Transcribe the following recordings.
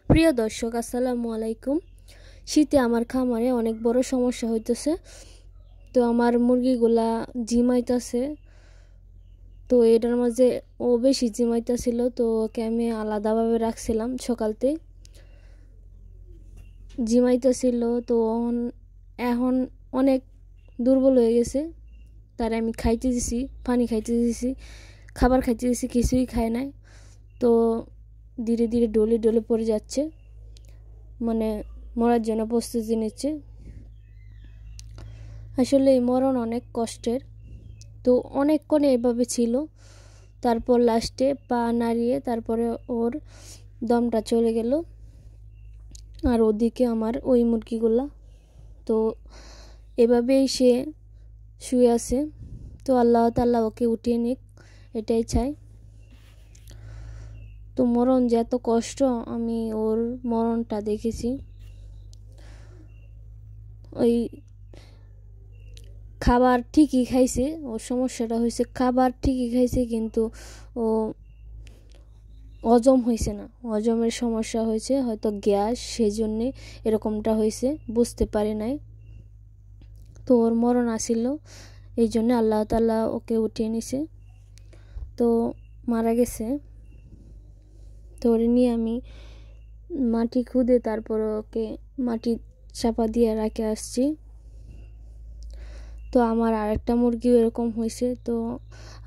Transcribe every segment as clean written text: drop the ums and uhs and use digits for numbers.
প্রিয় দর্শক, আসসালামু আলাইকুম। শীতে আমার খামারে অনেক বড় সমস্যা হইতেছে। তো আমার মুরগিগুলা ঝিমাইতেছে। তো এটার মাঝে ও বেশি ঝিমাইতেছিল, তো ওকে আমি আলাদাভাবে রাখছিলাম। সকালতে ঝিমাইতেছিল, তো এখন অনেক দুর্বল হয়ে গেছে। তার আমি খাইতে দিছি, পানি খাইতে দিছি, খাবার খাইতে দিছি, কিছুই খায় নাই। তো ধীরে ধীরে ডলে ডলে পড়ে যাচ্ছে, মানে মরার জন্য প্রস্তুতি নিচ্ছে। আসলে এই মরণ অনেক কষ্টের। তো অনেকক্ষণ এভাবে ছিল, তারপর লাস্টে পা নাড়িয়ে তারপরে ওর দমটা চলে গেল। আর ওদিকে আমার ওই মুরগিগুলা তো এভাবেই সে শুয়ে আছে। তো আল্লাহ তাআলা ওকে উঠিয়ে নিক, এটাই চাই। তো মরণ যে এত কষ্ট, আমি ওর মরণটা দেখেছি। ওই খাবার ঠিকই খাইছে, ওর সমস্যাটা হয়েছে খাবার ঠিকই খাইছে, কিন্তু ও হজম হয়েছে না, হজমের সমস্যা হয়েছে, হয়তো গ্যাস, সেই জন্যে এরকমটা হয়েছে, বুঝতে পারি নাই। তো ওর মরণ আসিল, এই জন্য আল্লাহ তাআলা ওকে উঠিয়ে নিছে। তো মারা গেছে। তো ওরে নিয়ে আমি মাটি খুদে তারপর ওকে মাটি চাপা দিয়ে রাখে আসছি। তো আমার আরেকটা মুরগিও এরকম হয়েছে। তো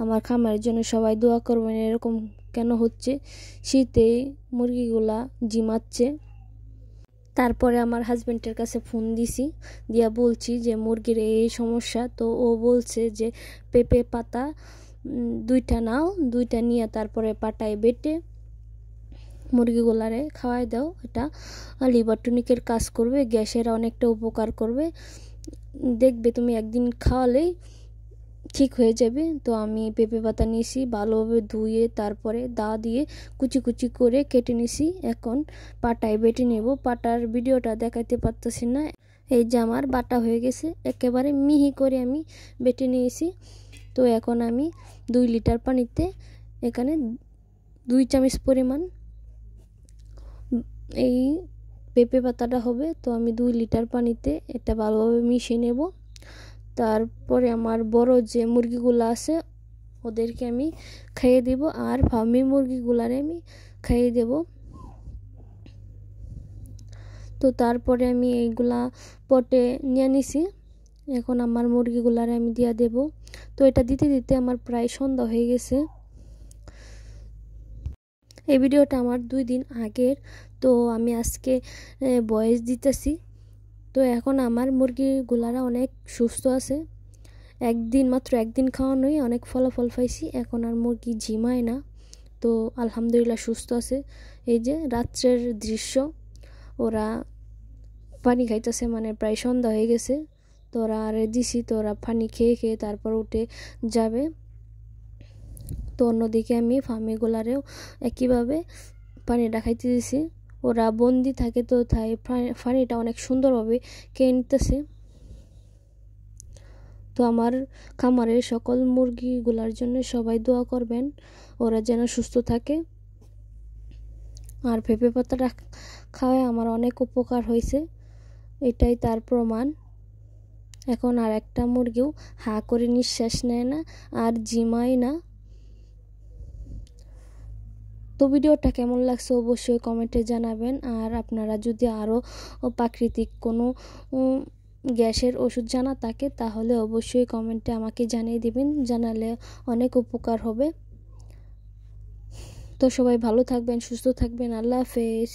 আমার খামারের জন্য সবাই দোয়া করবেন। এরকম কেন হচ্ছে? শীতে মুরগিগুলা ঝিমাচ্ছে। তারপরে আমার হাজব্যান্ডের কাছে ফোন দিছি, দিয়া বলছি যে মুরগির এই সমস্যা। তো ও বলছে যে পেঁপে পাতা 2টা নাও, 2টা নিয়ে তারপরে পাটায় বেটে মুরগিগুলারে খাওয়াই দাও। এটা লিভার টনিকের কাজ করবে, গ্যাসের অনেকটা উপকার করবে। দেখবে তুমি একদিন খাওয়ালেই ঠিক হয়ে যাবে। তো আমি পেঁপে পাতা নিয়েছি, ভালোভাবে ধুয়ে তারপরে দা দিয়ে কুচি কুচি করে কেটে নিছি। এখন পাটায় বেটে নেব। পাটার ভিডিওটা দেখাতে পারতেছি না। এই যে আমার বাটা হয়ে গেছে, একেবারে মিহি করে আমি বেটে নিয়েছি। তো এখন আমি 2 লিটার পানিতে এখানে 2 চামচ পরিমাণ এই পেঁপে পাতাটা হবে। তো আমি 2 লিটার পানিতে এটা ভালোভাবে মিশিয়ে নেব। তারপরে আমার বড় যে মুরগিগুলো আছে ওদেরকে আমি খাইয়ে দেব, আর ফার্মি মুরগিগুলারে আমি খাইয়ে দেব। তো তারপরে আমি এইগুলা পটে নিয়ে নিছি। এখন আমার মুরগিগুলারে আমি দিয়া দেব। তো এটা দিতে দিতে আমার প্রায় সন্ধ্যা হয়ে গেছে। এই ভিডিওটা আমার 2 দিন আগের, তো আমি আজকে ভয়েস দিতেছি। তো এখন আমার মুরগিগুলারা অনেক সুস্থ আছে। মাত্র একদিন খাওয়ানোই অনেক ফলাফল পাইছি। এখন আর মুরগি ঝিমায় না। তো আলহামদুলিল্লাহ সুস্থ আছে। এই যে রাত্রের দৃশ্য, ওরা পানি খাইতেছে, মানে প্রায় সন্ধ্যা হয়ে গেছে। তো ওরা আর দিছি, তো ওরা পানি খেয়ে খেয়ে তারপর উঠে যাবে। তো অন্যদিকে আমি ফার্মিগুলারেও একইভাবে পানিটা খাইতে দিছি। ওরা বন্দি থাকে, তো তাই পানিটা অনেক সুন্দরভাবে খেয়ে নিতেছে। তো আমার খামারের সকল মুরগিগুলার জন্য সবাই দোয়া করবেন, ওরা যেন সুস্থ থাকে। আর পেঁপে পাতাটা খাওয়ায় আমার অনেক উপকার হয়েছে, এটাই তার প্রমাণ। এখন আর একটা মুরগিও হা করে নিঃশ্বাস নেয় না, আর ঝিমায় না। তো ভিডিওটা কেমন লাগছে অবশ্যই কমেন্টে জানাবেন। আর আপনারা যদি আরও প্রাকৃতিক কোনো গ্যাসের ওষুধ জানা থাকে তাহলে অবশ্যই কমেন্টে আমাকে জানিয়ে দিবেন, জানালে অনেক উপকার হবে। তো সবাই ভালো থাকবেন, সুস্থ থাকবেন। আল্লাহ হাফেজ।